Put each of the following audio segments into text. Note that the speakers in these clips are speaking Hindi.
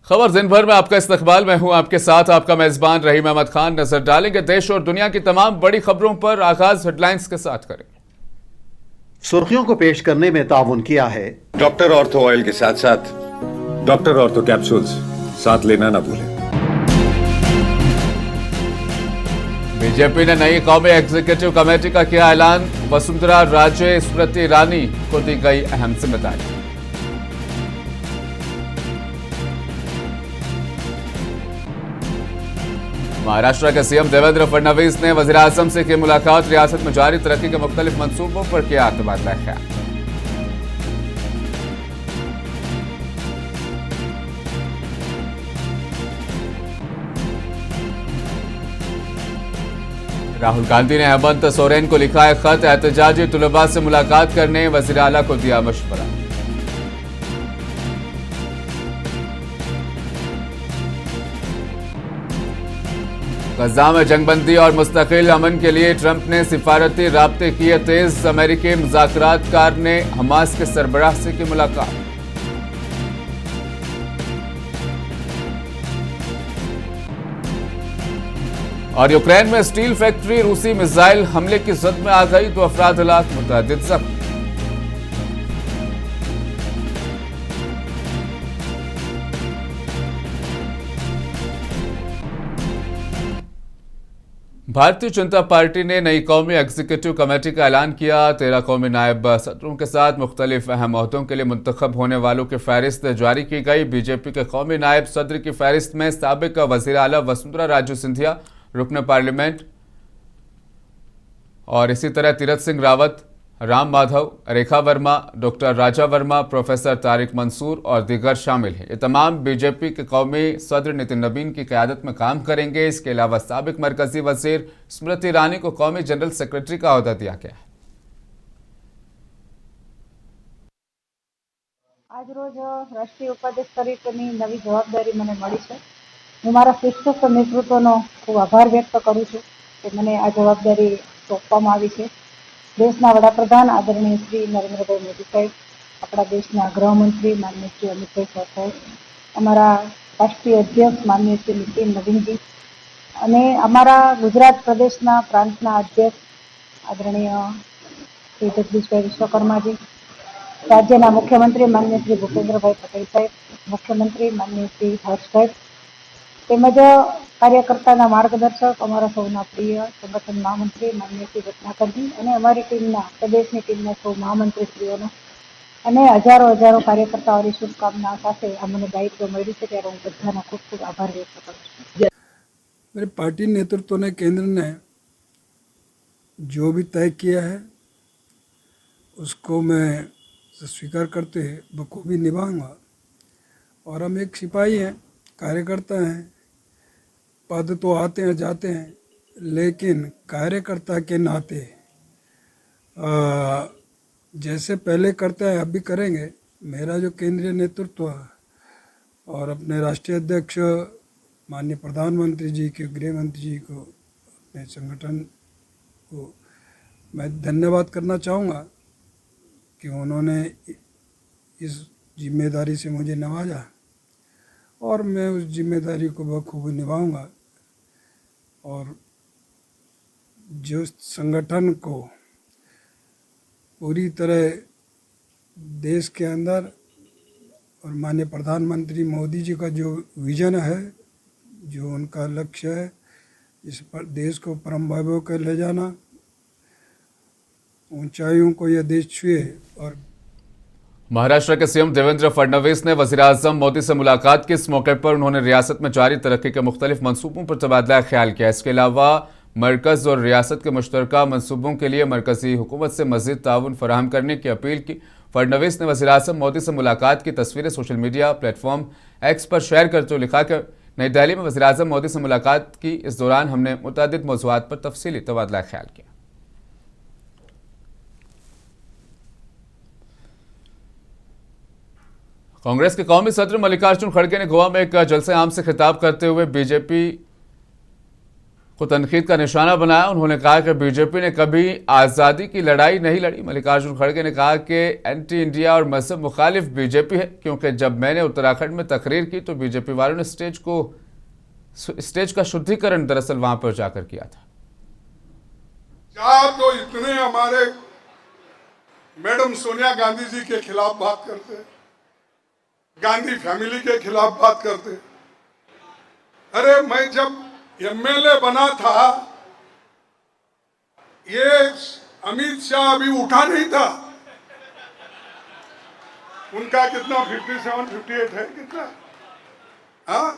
खबर दिन भर में आपका इस्तकबाल। मैं हूं आपके साथ आपका मेजबान रहीम अहमद खान। नजर डालेंगे देश और दुनिया की तमाम बड़ी खबरों पर। आगाज हेडलाइंस के साथ करेंगे। सुर्खियों को पेश करने में ताउन किया है डॉक्टर ऑर्थो ऑयल के साथ साथ डॉक्टर ऑर्थो कैप्सूल्स साथ लेना ना भूलें। बीजेपी ने नई कौमी एग्जीक्यूटिव कमेटी का किया ऐलान। वसुंधरा राजे, स्मृति ईरानी को दी गई अहम जिम्मेदारी। महाराष्ट्र के सीएम देवेंद्र फडणवीस ने वजीर आजम से की मुलाकात। रियासत में जारी तरक्की के मुख्तलिफ मंसूबों पर किया तबादला ख्याल। राहुल गांधी ने हेमंत सोरेन को लिखा है खत। एहतजाजी तुलबा से मुलाकात करने वजीर आला को दिया मशवरा। गजा में जंगबंदी और मुस्तकिल अमन के लिए ट्रंप ने सिफारती राब्ते किए तेज। अमेरिकी मुज़ाकरातकार ने हमास के सरबराह से की मुलाकात। और यूक्रेन में स्टील फैक्ट्री रूसी मिसाइल हमले की जद में आ गई। 2 अफराद हलाक, मुतअद्दिद जख्मी। भारतीय जनता पार्टी ने नई कौमी एग्जीक्यूटिव कमेटी का ऐलान किया। 13 कौमी नायब सदरों के साथ मुख्तलिफ अहम ओहदों के लिए मुंतखब होने वालों की फहरिस्त जारी की गई। बीजेपी के कौमी नायब सदर की फहरिस्त में साबिक वजीर आला वसुंधरा राजे सिंधिया, रुकन पार्लियामेंट और इसी तरह तीरथ सिंह रावत, राम माधव, रेखा वर्मा, डॉक्टर राजा वर्मा, प्रोफेसर तारिक मंसूर और दीगर शामिल हैं। ये तमाम बीजेपी के कौमी सदर नितिन नबीन की क़यादत में काम करेंगे। इसके अलावा साबिक मरकजी वजीर स्मृति ईरानी को कौमी जनरल सेक्रेटरी का ओहदा दिया गया है। आज रोज राष्ट्रीय उपाध्यक्ष तरीकेની નવી જવાબદારી મને મળી છે। હું મારા શિસ્તસ્થ નેતૃત્વનો ખૂબ આભાર વ્યક્ત કરું છું કે મને આ જવાબદારી સોંપવામાં આવી છે। દેશના વડાપ્રધાન આદરણીય શ્રી નરેન્દ્રભાઈ મોદી સાહેબ, આપણા દેશના ગૃહમંત્રી માનનીય શ્રી અમિતભાઈ શાહ સાહેબ, અમારા રાષ્ટ્રીય અધ્યક્ષ માનનીય શ્રી નીતિન નવીનજી અને અમારા ગુજરાત પ્રદેશના પ્રાંતના અધ્યક્ષ આદરણીય શ્રી જગદીશભાઈ વિશ્વકર્માજી, રાજ્યના મુખ્યમંત્રી માનનીય શ્રી ભૂપેન્દ્રભાઈ પટેલ સાહેબ, મુખ્યમંત્રી માનનીય શ્રી હર્ષભાઈ તેમજ કાર્યકર્તાના માર્ગદર્શક અમારા સૌના પ્રિય સંગઠન મહામંત્રી માનનીય શ્રી રત્નાકરજી અને અમારી ટીમના પ્રદેશની ટીમના સૌ મહામંત્રીશ્રીઓનો અને હજારો કાર્યકર્તાઓની શુભકામના સાથે આ મને દાયિત્વ મળ્યું છે ત્યારે હું બધાનો ખૂબ ખૂબ આભાર વ્યક્ત કરું છું। मेरे पार्टी नेतृत्व ने, केंद्र ने जो भी तय किया है उसको मैं स्वीकार करते बखूबी निभाऊंगा। और हम एक सिपाही हैं, कार्यकर्ता हैं। पद तो आते हैं जाते हैं, लेकिन कार्यकर्ता के नाते जैसे पहले करते हैं अब भी करेंगे। मेरा जो केंद्रीय नेतृत्व और अपने राष्ट्रीय अध्यक्ष माननीय प्रधानमंत्री जी के, गृह मंत्री जी को, अपने संगठन को मैं धन्यवाद करना चाहूँगा कि उन्होंने इस जिम्मेदारी से मुझे नवाजा और मैं उस जिम्मेदारी को बखूबी निभाऊंगा। और जो संगठन को पूरी तरह देश के अंदर और माननीय प्रधानमंत्री मोदी जी का जो विजन है, जो उनका लक्ष्य है, इस पर देश को परम वैभव कर ले जाना, ऊंचाइयों को यह देश छुए। और महाराष्ट्र के सीएम देवेंद्र फडणवीस ने वजीर आजम मोदी से मुलाकात की। इस मौके पर उन्होंने रियासत में जारी तरक्की के मुख्तलिफ मंसूबों पर तबादला ख्याल किया। इसके अलावा मरकज और रियासत के मुश्तरका मंसूबों के लिए मरकजी हुकूमत से मजीद ताउन फराहम करने की अपील की। फडणवीस ने वजीर आजम मोदी से मुलाकात की तस्वीरें सोशल मीडिया प्लेटफॉर्म एक्स पर शेयर करते हुए लिखा कि नई दिल्ली में वजीर आजम मोदी से मुलाकात की। इस दौरान हमने मुतअद्दिद मौज़ूआत पर तफसीली तबादला ख्याल किया। कांग्रेस के कौमी सदर मल्लिकार्जुन खड़गे ने गोवा में एक जलसे आम से खिताब करते हुए बीजेपी को तनकीद का निशाना बनाया। उन्होंने कहा कि बीजेपी ने कभी आज़ादी की लड़ाई नहीं लड़ी। मल्लिकार्जुन खड़गे ने कहा कि एंटी इंडिया और मजहब मुखालिफ बीजेपी है, क्योंकि जब मैंने उत्तराखंड में तकरीर की तो बीजेपी वालों ने स्टेज का शुद्धिकरण दरअसल वहां पर जाकर किया था। क्या तो इतने हमारे मैडम सोनिया गांधी जी के खिलाफ बात करते, गांधी फैमिली के खिलाफ बात करते। अरे मैं जब एमएलए बना था, ये अमित शाह अभी उठा नहीं था। उनका कितना 57, 58 है कितना? हाँ,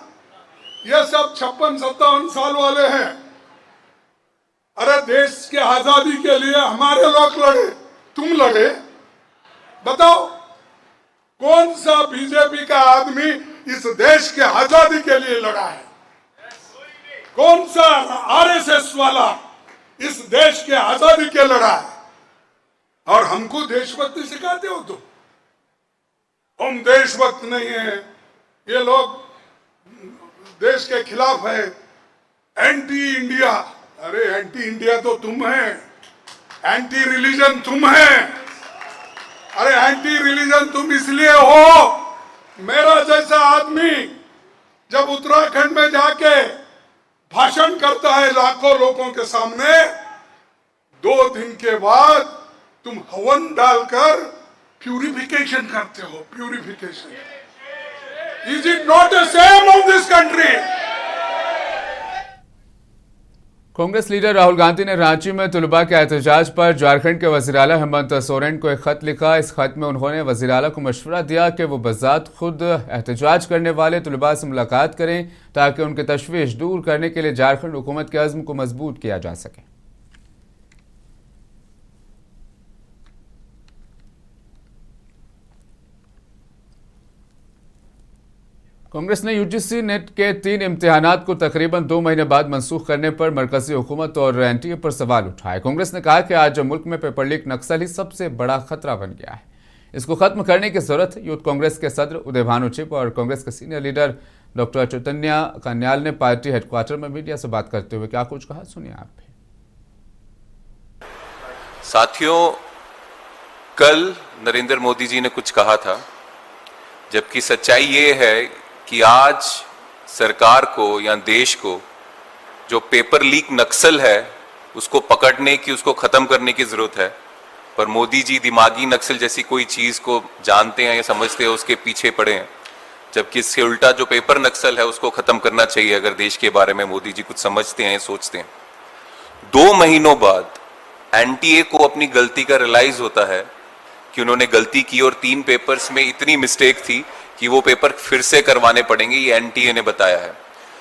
ये सब 56-57 साल वाले हैं। अरे देश के आजादी के लिए हमारे लोग लड़े, तुम लड़े। बताओ कौन सा बीजेपी का आदमी इस देश के आजादी के लिए लड़ा है? कौन सा आरएसएस वाला इस देश के आजादी के लड़ा है? और हमको देशभक्ति सिखाते हो तुम? हम देशभक्त नहीं है, ये लोग देश के खिलाफ है, एंटी इंडिया। अरे एंटी इंडिया तो तुम है, एंटी रिलीजन तुम है। अरे एंटी रिलीजन तुम इसलिए हो, मेरा जैसा आदमी जब उत्तराखंड में जाके भाषण करता है लाखों लोगों के सामने, 2 दिन के बाद तुम हवन डालकर प्यूरिफिकेशन करते हो। Purification is it not the same of this country? Congress leader Rahul Gandhi ने रांची में तलबा के एहतजाज पर झारखंड के वज़ीर आला हेमंत सोरेन को एक खत लिखा। इस खत में उन्होंने वज़ीर आला को मशवरा दिया कि वो बज़ात खुद एहतजाज करने वाले तलबा से मुलाकात करें ताकि उनकी तशवीश दूर करने के लिए झारखंड हुकूमत के अज़्म को मजबूत किया जा सके। कांग्रेस ने यूजीसी नेट के 3 इम्तिहानात को तकरीबन 2 महीने बाद मनसूख करने पर मरकजी हुकूमत और एनटीए पर सवाल उठाए। कांग्रेस ने कहा कि आज मुल्क में पेपर लीक नक्सल ही सबसे बड़ा खतरा बन गया है, इसको खत्म करने की जरूरत है। यूथ कांग्रेस के सदर उदय भानु चिप और कांग्रेस के सीनियर लीडर डॉक्टर चैतन्य कान्याल ने पार्टी हेडक्वार्टर में मीडिया से बात करते हुए क्या कुछ कहा, सुनिए आप भी। साथियों, कल नरेंद्र मोदी जी ने कुछ कहा था, जबकि सच्चाई ये है कि आज सरकार को या देश को जो पेपर लीक नक्सल है उसको पकड़ने की, उसको खत्म करने की जरूरत है। पर मोदी जी दिमागी नक्सल जैसी कोई चीज को जानते हैं या समझते हैं, उसके पीछे पड़े हैं। जबकि इससे उल्टा जो पेपर नक्सल है उसको खत्म करना चाहिए अगर देश के बारे में मोदी जी कुछ समझते हैं, सोचते हैं। 2 महीनों बाद एनटीए को अपनी गलती का रियलाइज होता है कि उन्होंने गलती की और 3 पेपर्स में इतनी मिस्टेक थी कि वो पेपर फिर से करवाने पड़ेंगे, ये एनटीए ने बताया है।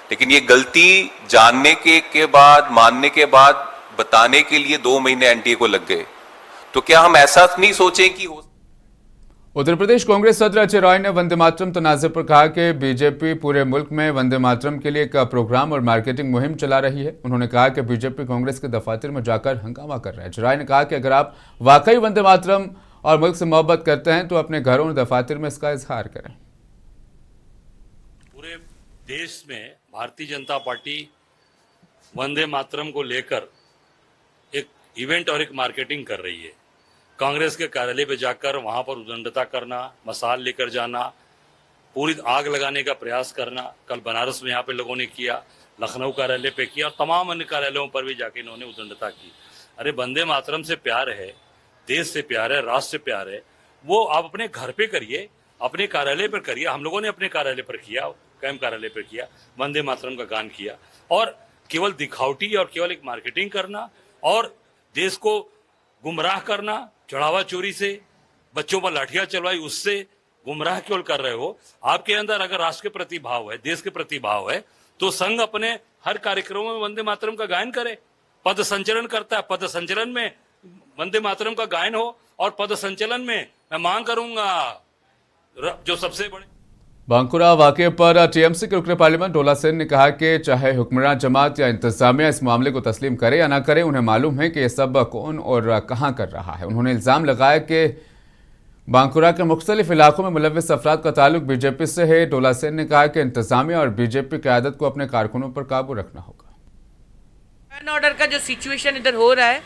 लेकिन ये गलती जानने के बाद, मानने के बाद बताने के लिए 2 महीने एनटीए को लग गए। तो क्या हम ऐसा नहीं सोचें कि उत्तर प्रदेश कांग्रेस सदर अजय रॉय ने वंदे मातरम तनाज़े पर कहा कि बीजेपी पूरे मुल्क में वंदे मातरम के लिए एक प्रोग्राम और मार्केटिंग मुहिम चला रही है। उन्होंने कहा कि बीजेपी कांग्रेस के दफातर में जाकर हंगामा कर रहा है। अजय रॉय ने कहा कि अगर आप वाकई वंदे मातरम और मुल्क से मोहब्बत करते हैं तो अपने घरों और दफातर में इसका इजहार करें। पूरे देश में भारतीय जनता पार्टी वंदे मातरम को लेकर एक इवेंट और एक मार्केटिंग कर रही है। कांग्रेस के कार्यालय पे जाकर वहां पर उद्दंडता करना, मसाल लेकर जाना, पूरी आग लगाने का प्रयास करना। कल बनारस में यहाँ पे लोगों ने किया, लखनऊ कार्यालय पे किया और तमाम अन्य कार्यालयों पर भी जाके इन्होंने उद्दंडता की। अरे वंदे मातरम से प्यार है, देश से प्यार है, राष्ट्र से प्यार है, वो आप अपने घर पे करिए, अपने कार्यालय पर करिए। हम लोगों ने अपने कार्यालय पर किया, कैंप कार्यालय पर किया, वंदे मातरम का गान किया। और केवल दिखावटी और केवल एक मार्केटिंग करना और देश को गुमराह करना, चढ़ावा चोरी से, बच्चों पर लाठियां चलवाई, उससे गुमराह केवल कर रहे हो। आपके अंदर अगर राष्ट्र के प्रति भाव है, देश के प्रति भाव है, तो संघ अपने हर कार्यक्रमों में वंदे मातरम का गायन करे। पद संचलन करता है, पद संचलन में वंदे मातरम का गायन हो। और पद संचलन में मैं मांग करूंगा जो सबसे बड़े बांकुरा वाकये पर टीएमसी के रुकने पार्लियामेंट डोला सेन ने कहा कि चाहे हुक्मरान जमात या इंतजामिया इस मामले को तस्लीम करे या ना करे, उन्हें मालूम है कि ये सब कौन और कहां कर रहा है। उन्होंने इल्जाम लगाया कि बांकुरा के मुख्तलिफ इलाकों में मुलव्विस अफराद का ताल्लुक बीजेपी से है। डोला सेन ने कहा कि इंतजामिया और बीजेपी क़यादत को अपने कारकुनों पर काबू रखना होगा। एंड ऑर्डर का जो सिचुएशन इधर हो रहा है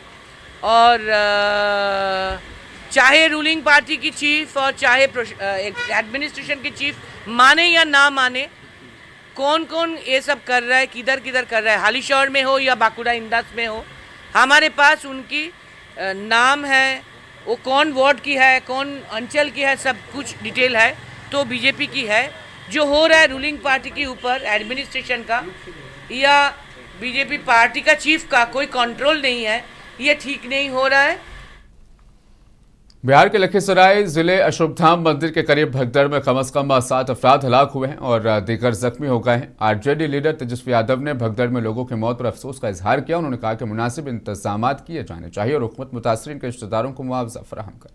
और चाहे रूलिंग पार्टी की चीफ और चाहे एडमिनिस्ट्रेशन की चीफ माने या ना माने, कौन कौन ये सब कर रहा है, किधर किधर कर रहा है, हालीशहर में हो या बांकुड़ा इंदास में हो, हमारे पास उनकी नाम है, वो कौन वार्ड की है, कौन अंचल की है, सब कुछ डिटेल है। तो बीजेपी की है। जो हो रहा है रूलिंग पार्टी के ऊपर एडमिनिस्ट्रेशन का या बीजेपी पार्टी का चीफ का कोई कंट्रोल नहीं है, ये ठीक नहीं हो रहा है। बिहार के लखीसराय जिले अशोकधाम मंदिर के करीब भगदड़ में कम से कम 7 अफराद हलाक हुए हैं और दीगर जख्मी हो गए हैं। आरजेडी लीडर तेजस्वी यादव ने भगदड़ में लोगों की मौत पर अफसोस का इजहार किया। उन्होंने कहा कि मुनासिब इंतजाम किए जाने चाहिए और हुकूमत मुतासरीन के रिश्तेदारों को मुआवजा फराहम करे।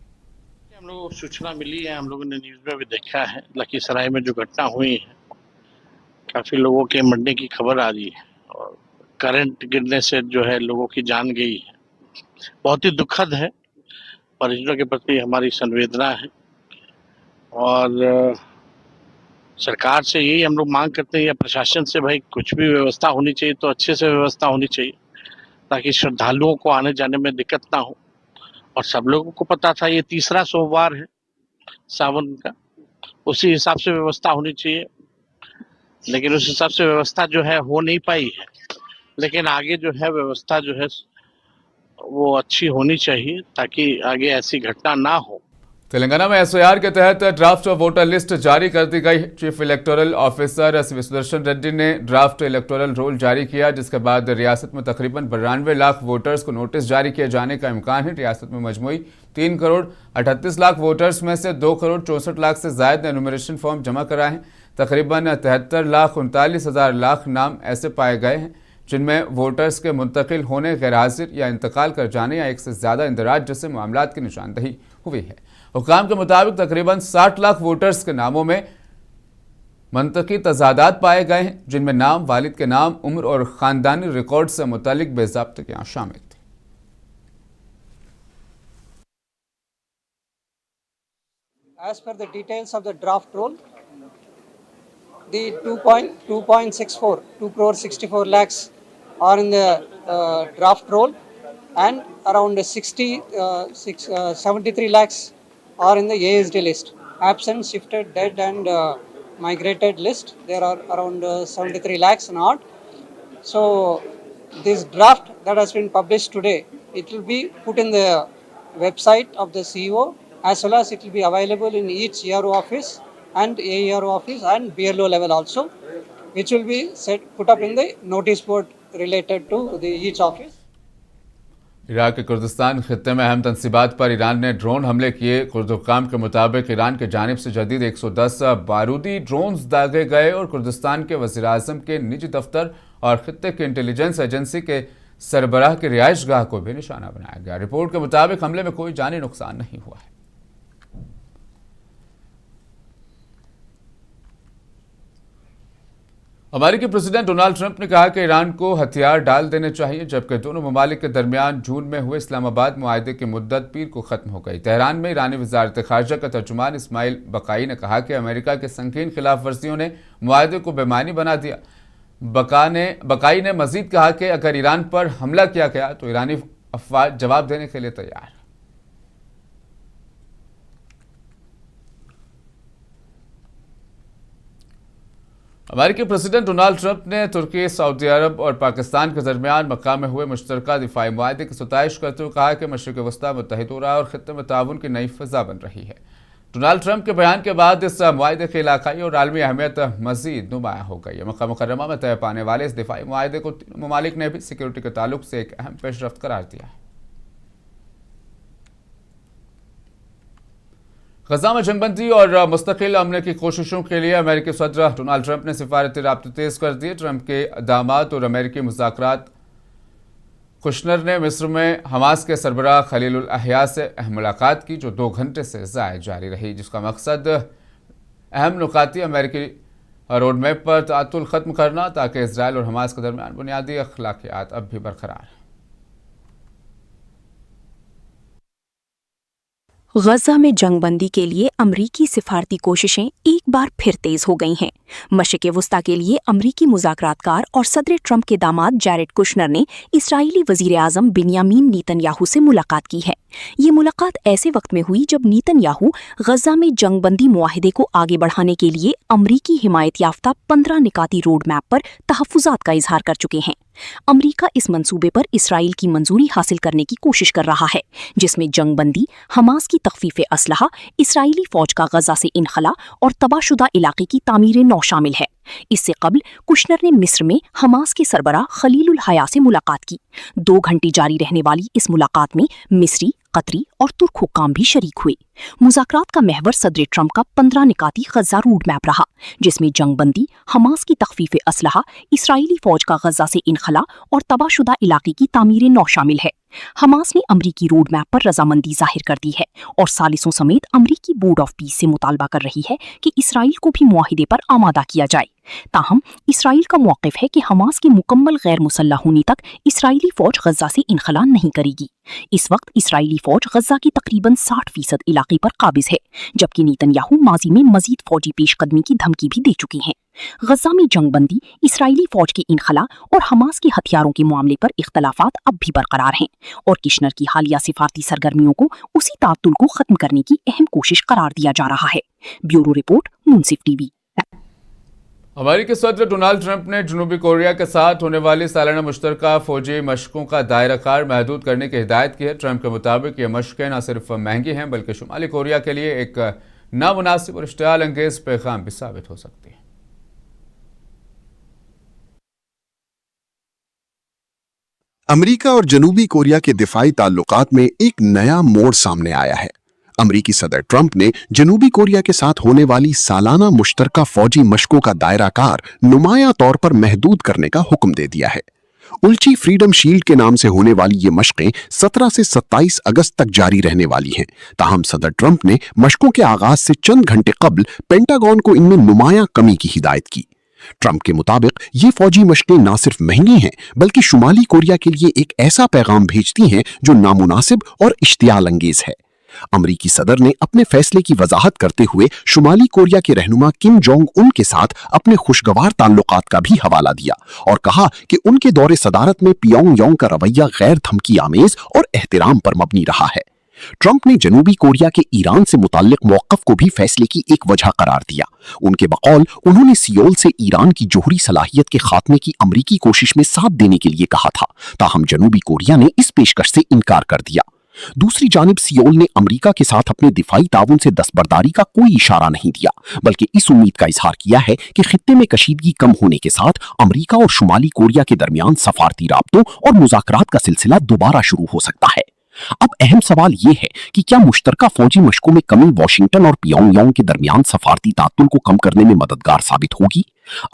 हम लोगों को सूचना मिली है, हम लोगों ने न्यूज़ में भी देखा है, लखीसराय में जो घटना हुई है, काफ़ी लोगों के मरने की खबर आ रही है और करंट गिरने से जो है लोगों की जान गई है। बहुत ही दुखद है, परिजनों के प्रति हमारी संवेदना है और सरकार से यही हम लोग मांग करते हैं या प्रशासन से, भाई कुछ भी व्यवस्था होनी चाहिए तो अच्छे से व्यवस्था होनी चाहिए ताकि श्रद्धालुओं को आने जाने में दिक्कत ना हो। और सब लोगों को पता था ये तीसरा सोमवार है सावन का, उसी हिसाब से व्यवस्था होनी चाहिए, लेकिन उस हिसाब से व्यवस्था जो है हो नहीं पाई है। लेकिन आगे जो है व्यवस्था जो है वो अच्छी होनी चाहिए ताकि आगे ऐसी घटना ना हो। तेलंगाना में एसओआर के तहत ड्राफ्ट वोटर लिस्ट जारी कर दी गई। Chief electoral officer Sudarshan Reddy ने ड्राफ्ट इलेक्टोरल रोल जारी किया, जिसके बाद रियासत में तकरीबन 92 लाख वोटर्स को नोटिस जारी किए जाने का इम्कान है। रियासत में मजमूई 3 करोड़ 38 लाख वोटर्स में से 2 करोड़ 64 लाख से ज्यादा ने एनुमरेशन फॉर्म जमा कराए हैं। तकरीबन 73 लाख 39 हजार लाख नाम ऐसे पाए गए हैं जिनमें वोटर्स के मुंतकिल होने, गैर हाजिर या इंतकाल कर जाने या एक से ज्यादा इंदराज जैसे मामलात की निशानदही हुई है। हुकाम के मुताबिक तकरीबन 60 लाख वोटर्स के नामों में मंतकी तजादात पाए गए हैं, जिनमें नाम, वालिद के नाम, उम्र और खानदानी रिकॉर्ड से मुतालिक बेज़ाब्तगियां शामिल थी। As per the details of the draft roll, the 2.64, 2 crore 64 lakhs are in the draft roll, and around 73 lakhs are in the ASD list. Absent, shifted, dead and migrated list, there are around 73 lakhs and odd. So this draft that has been published today, it will be put in the website of the CEO, as well as it will be available in each ERO office and AERO office and BLO level also, which will be put up in the notice board related to each office. Iraq के कुर्दिस्तान खित्ते में अहम तंसीबात पर ईरान ने ड्रोन हमले किए। कुर्द-हुक्काम के मुताबिक ईरान की जानिब से जदीद 110 बारूदी ड्रोन्स दागे गए और कुर्दिस्तान के वज़ीर-ए-आज़म के निजी दफ्तर और खित्ते की इंटेलिजेंस एजेंसी के सरबराह की रिहाइशगाह को भी निशाना बनाया गया। रिपोर्ट के मुताबिक हमले में कोई जानी नुकसान नहीं हुआ है। अमेरिकी प्रेसिडेंट डोनाल्ड ट्रंप ने कहा कि ईरान को हथियार डाल देने चाहिए, जबकि दोनों ममालिक के दरमियान जून में हुए इस्लामाबाद मुआहदे की मुद्दत पीर को खत्म हो गई। तेहरान में ईरानी वज़ारत ख़ारजा का तर्जुमान इस्माइल बकाई ने कहा कि अमेरिका के संगीन खिलाफ वर्जियों ने मुआहदे को बेमानी बना दिया। बकाई ने मजीद कहा कि अगर ईरान पर हमला किया गया तो ईरानी अफवाज जवाब देने के लिए तैयार। अमेरिकी प्रेसिडेंट डोनाल्ड ट्रंप ने तुर्की, सऊदी अरब और पाकिस्तान के दरमियान मक्का में हुए मुश्तरका दिफाई मुआहदे की सताइश करते हुए कहा कि मशरिक़ वस्ता मुत्तहिद हो रहा है और खित्ते में ताउन की नई फ़िज़ा बन रही है। डोनाल्ड ट्रंप के बयान के बाद इस मुआहदे की इलाकाई और आलमी अहमियत मज़ीद नुमायाँ हो गई है। मक्का मुकर्रमा में तय पाने वाले इस दिफाई मुआहदे को तीनों ममालिक ने भी सिक्योरिटी के ताल्लुक से एक अहम पेशरफ्त करार दिया है। गजा में जंगबंदी और मुस्तकिल अमन की कोशिशों के लिए अमेरिकी सदर डोनाल्ड ट्रंप ने सिफारती राब्ते तेज कर दिए। ट्रंप के दामाद और अमेरिकी मुज़ाकरात कुशनर ने मिस्र में हमास के सरबराह खलीलुल अहया से अहम मुलाकात की, जो 2 घंटे से ज़ायद जारी रही, जिसका मकसद अहम नुकाती अमेरिकी रोडमैप पर तातुल ख़त्म करना, ताकि इसराइल और हमास के दरमियान बुनियादी अखलाकियात अब भी बरकरार हैं। गजा में जंगबंदी के लिए अमरीकी सिफारती कोशिशें एक बार फिर तेज हो गई हैं। मशरिक़ वस्ता के लिए अमरीकी मुज़ाकरातकार और सदर ट्रंप के दामाद जैरेड कुशनर ने इस्राईली वज़ीर आज़म बिन्यामीन नेतन्याहू से मुलाकात की है। ये मुलाकात ऐसे वक्त में हुई जब नेतन्याहू गजा में जंगबंदी मुआहिदे को आगे बढ़ाने के लिए अमरीकी हिमायत याफ्ता 15 निकाती रोड मैप पर तहफ़्फ़ुज़ात का इजहार कर चुके हैं। अमरीका इस मंसूबे पर इसराइल की मंजूरी हासिल करने की कोशिश कर रहा है, जिसमें जंगबंदी, हमास की तख्फीफ असलहा, इसराइली फौज का गजा से इनखला और तबाहशुदा इलाके की तामीर नौ शामिल है। इससे कबल कुशनर ने मिस्र में हमास के सरबराह खलीलुल हया से मुलाकात की। 2 घंटे जारी रहने वाली इस मुलाकात में मिस्री, कतरी और तुर्क हुक्काम भी शरीक हुए। मुज़ाकरात का महवर सदर ट्रंप का 15 निकाती गजा रोड मैप रहा, जिसमें जंगबंदी, हमास की तख्फीफ असलहा, इसराइली फौज का गजा से इनखला और तबाहशुदा इलाके की तामीर नौ शामिल है। हमास ने अमरीकी रोड मैप पर रजामंदी जाहिर कर दी है और सालिसों समेत अमरीकी बोर्ड ऑफ पीस से मुतालबा कर रही है कि इसराइल को भी मुआहिदे पर आमादा किया जाए। ताहम इसराइल का मौक़िफ़ है कि हमास के मुकम्मल गैर मुसल्लह होने तक इसराइली फौज गजा से इनखला नहीं करेगी। इस वक्त इसराइली फौज गजा की तकरीबन 60% इलाके पर काबिज है, जबकि नेतन्याहू माजी में मजीद फौजी पेशकदमी की धमकी भी दे चुके हैं। गजा में जंगबंदी, इसराइली फौज की इनखला और हमास के हथियारों के मामले पर इख्तलाफात अब भी बरकरार हैं और किशनर की हालिया सिफारती सरगर्मियों को उसी तातुल को खत्म करने की अहम कोशिश करार दिया जा रहा है। ब्यूरो रिपोर्ट, मुंसिफ टीवी। अमेरिकी सदर डोनाल्ड ट्रंप ने जनूबी कोरिया के साथ होने वाली सालाना मुश्तरका फौजी मशकों का दायरा-कार महदूद करने की हिदायत की है। ट्रंप के मुताबिक ये मशकें न सिर्फ महंगी हैं बल्कि शुमाली कोरिया के लिए एक नामुनासिब और इश्तियाल अंगेज पैगाम भी साबित हो सकती है। अमेरिका और जनूबी कोरिया के दिफाई ताल्लुकात में एक नया मोड़ सामने आया है। अमेरिकी सदर ट्रंप ने जनूबी कोरिया के साथ होने वाली सालाना मुश्तरका फौजी मशकों का दायरा-कार नुमाया तौर पर महदूद करने का हुक्म दे दिया है। उल्ची फ्रीडम शील्ड के नाम से होने वाली ये मशकें 17 से 27 अगस्त तक जारी रहने वाली हैं। ताहम सदर ट्रंप ने मशकों के आगाज से चंद घंटे कबल पेंटागन को इनमें नुमाया कमी की हिदायत की। ट्रंप के मुताबिक ये फौजी मशकें न सिर्फ महंगी हैं बल्कि शुमाली कोरिया के लिए एक ऐसा पैगाम भेजती हैं जो नामुनासिब और इश्तियाल अंगेज है। अमरीकी सदर ने अपने फैसले की वजाहत करते हुए शुमाली कोरिया के रहनुमा किम जोंग उन के साथ अपने खुशगवार ताल्लुकात का भी हवाला दिया और कहा कि उनके दौरे सदारत में पियोंगयांग का रवैया गैर धमकी आमेज और एहतराम पर मबनी रहा है। ट्रंप ने जनूबी कोरिया के ईरान से मुताल्लिक मौक़िफ़ को भी फैसले की एक वजह करार दिया। उनके बकौल उन्होंने सियोल से ईरान की जोहरी सलाहियत के खात्मे की अमरीकी कोशिश में साथ देने के लिए कहा था, ताहम जनूबी कोरिया ने इस पेशकश से इनकार कर दिया। दूसरी जानिब सियोल ने अमेरिका के साथ अपने दिफाई ताउन से दस्तबरदारी का कोई इशारा नहीं दिया, बल्कि इस उम्मीद का इजहार किया है कि खित्ते में कशीदगी कम होने के साथ अमेरिका और शुमाली कोरिया के दरमियान सफारती राब्तों और मुज़ाकरात का सिलसिला दोबारा शुरू हो सकता है। अब अहम सवाल ये है कि क्या मुश्तरका फौजी मशकों में कमी वॉशिंगटन और पियोंगयांग के दरमियान सफारती तात्तुल को कम करने में मददगार साबित होगी।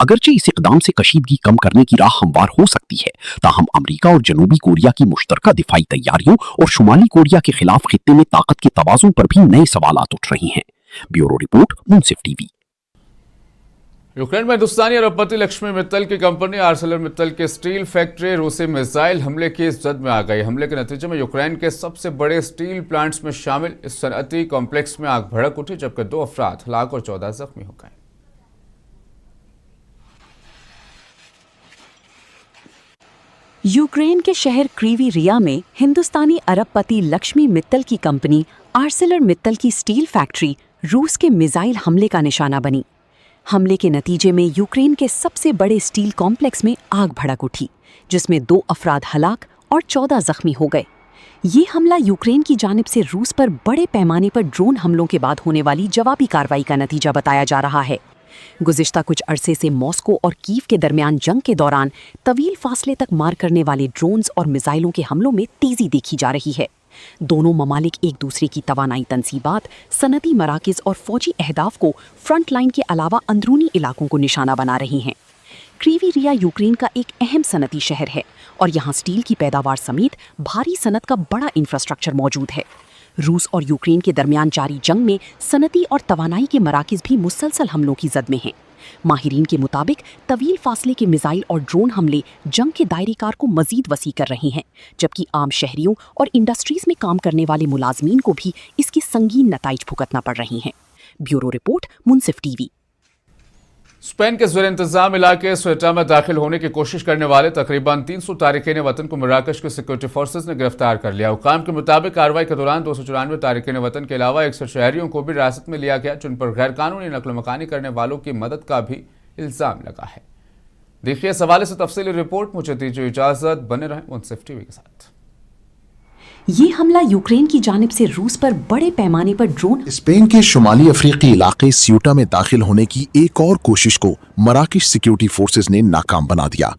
अगरचे इस इकदाम से कशीदगी कम करने की राह हमवार हो सकती है, ताहम अमेरिका और जनूबी कोरिया की मुश्तरका दिफाई तैयारियों और शुमाली कोरिया के खिलाफ खित्ते में ताकत के तवाज़ुन पर भी नए सवालात उठ रही हैं। ब्यूरो रिपोर्ट, मुंसिफ टीवी। यूक्रेन में हिंदुस्तानी अरबपति लक्ष्मी मित्तल की कंपनी आर्सेलर मित्तल की स्टील फैक्ट्री रूसी मिसाइल हमले की जद में आ गई। हमले के नतीजे में यूक्रेन के सबसे बड़े स्टील प्लांट्स में शामिल इस सनअती कॉम्प्लेक्स में आग भड़क उठी, जबकि 2 अफराद हलाक और 14 जख्मी हो गए। यूक्रेन के शहर क्रीवी-रिया में हिंदुस्तानी अरबपति लक्ष्मी मित्तल की कंपनी आर्सेलर मित्तल की स्टील फैक्ट्री रूस के मिसाइल हमले का निशाना बनी। हमले के नतीजे में यूक्रेन के सबसे बड़े स्टील कॉम्प्लेक्स में आग भड़क उठी, जिसमें 2 अफराद हलाक और 14 जख्मी हो गए। ये हमला यूक्रेन की जानिब से रूस पर बड़े पैमाने पर ड्रोन हमलों के बाद होने वाली जवाबी कार्रवाई का नतीजा बताया जा रहा है। गुज़िश्ता कुछ अरसे से मॉस्को और कीव के दरमियान जंग के दौरान तवील फासले तक मार करने वाले ड्रोन्स और मिसाइलों के हमलों में तेजी देखी जा रही है। दोनों ममालिक एक दूसरे की तवानाई तंसीबात, सनती मराकिज और फौजी अहदाफ को फ्रंट लाइन के अलावा अंदरूनी इलाकों को निशाना बना रही हैं। क्रीवी-रिया यूक्रेन का एक अहम सनती शहर है और यहाँ स्टील की पैदावार समेत भारी सनत का बड़ा इंफ्रास्ट्रक्चर मौजूद है। रूस और यूक्रेन के दरमियान जारी जंग में सनती और तवानाई के मराकिज भी मुसलसल हमलों की जद में हैं। माहिरीन के मुताबिक तवील फासले के मिसाइल और ड्रोन हमले जंग के दायरेकार को मजीद वसी कर रहे हैं, जबकि आम शहरियों और इंडस्ट्रीज में काम करने वाले मुलाजमीन को भी इसके संगीन नताइज भुगतना पड़ रहे हैं। ब्यूरो रिपोर्ट, मुंसिफ टीवी। स्पेन के ज़ेर इंतजाम इलाके स्वेटा में दाखिल होने की कोशिश करने वाले तकरीबन 300 तारिकीन वतन को मराकश के सिक्योरिटी फोर्सेज ने गिरफ्तार कर लिया। हुकाम के मुताबिक कार्रवाई के दौरान 294 तारिकीन वतन के अलावा 61 शहरियों को भी हिरासत में लिया गया, जिन पर गैर कानूनी नकल मकानी करने वालों की मदद का भी इल्जाम लगा है। देखिए इस हवाले से तफसीली रिपोर्ट। मुझे दीजिए इजाजत, बने रहें मुंसिफ टीवी के साथ। ये हमला यूक्रेन की जानिब से रूस पर बड़े पैमाने पर ड्रोन। स्पेन के शुमाली अफ्रीकी इलाके स्यूटा में दाखिल होने की एक और कोशिश को मराकश सिक्योरिटी फोर्सेज ने नाकाम बना दिया।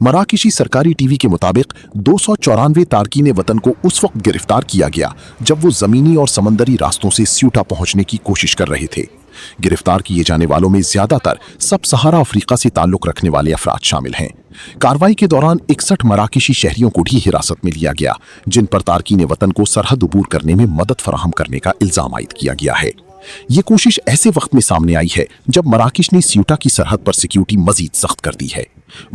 मराकशी सरकारी टीवी के मुताबिक 294 तारकीन वतन को उस वक्त गिरफ्तार किया गया जब वो जमीनी और समंदरी रास्तों से स्यूटा पहुंचने की कोशिश कर रहे थे। गिरफ्तार किए जाने वालों में ज्यादातर सब सहारा अफ्रीका से ताल्लुक रखने वाले अफराद शामिल हैं। कार्रवाई के दौरान 61 मराकशी शहरियों को भी हिरासत में लिया गया, जिन पर तारकीन वतन को सरहद अबूर करने में मदद फराहम करने का इल्जाम आयद किया गया है। ये कोशिश ऐसे वक्त में सामने आई है जब मराकश ने स्यूटा की सरहद पर सिक्योरिटी मजीद सख्त कर दी है।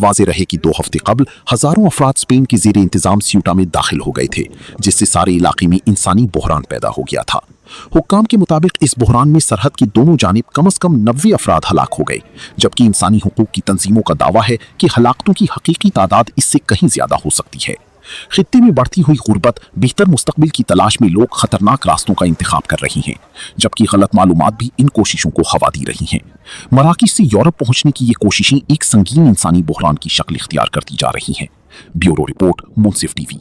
वाज़ेह रहे कि 2 हफ्ते कबल हजारों अफराद स्पेन के ज़ेर इंतजाम स्यूटा में दाखिल हो गए थे, जिससे सारे इलाके में इंसानी बहरान पैदा हो गया था। हुक्काम के मुताबिक इस बहरान में सरहद की दोनों जानिब कम से कम 90 अफराद हलाक हो गए, जबकि इंसानी हुकूक की तंजीमों का दावा है कि हलाकतों की हकीकी तादाद इससे कहीं ज्यादा हो सकती है। खित्ते में बढ़ती हुई गुर्बत, बेहतर मुस्तकबिल की तलाश में लोग खतरनाक रास्तों का इंतखाब कर रही हैं, जबकि गलत मालूमात भी इन कोशिशों को हवा दे रही हैं। मराकश से यूरोप पहुंचने की ये कोशिशें एक संगीन इंसानी बहरान की शक्ल इख्तियार करती जा रही हैं। ब्यूरो रिपोर्ट, मुंसिफ टीवी।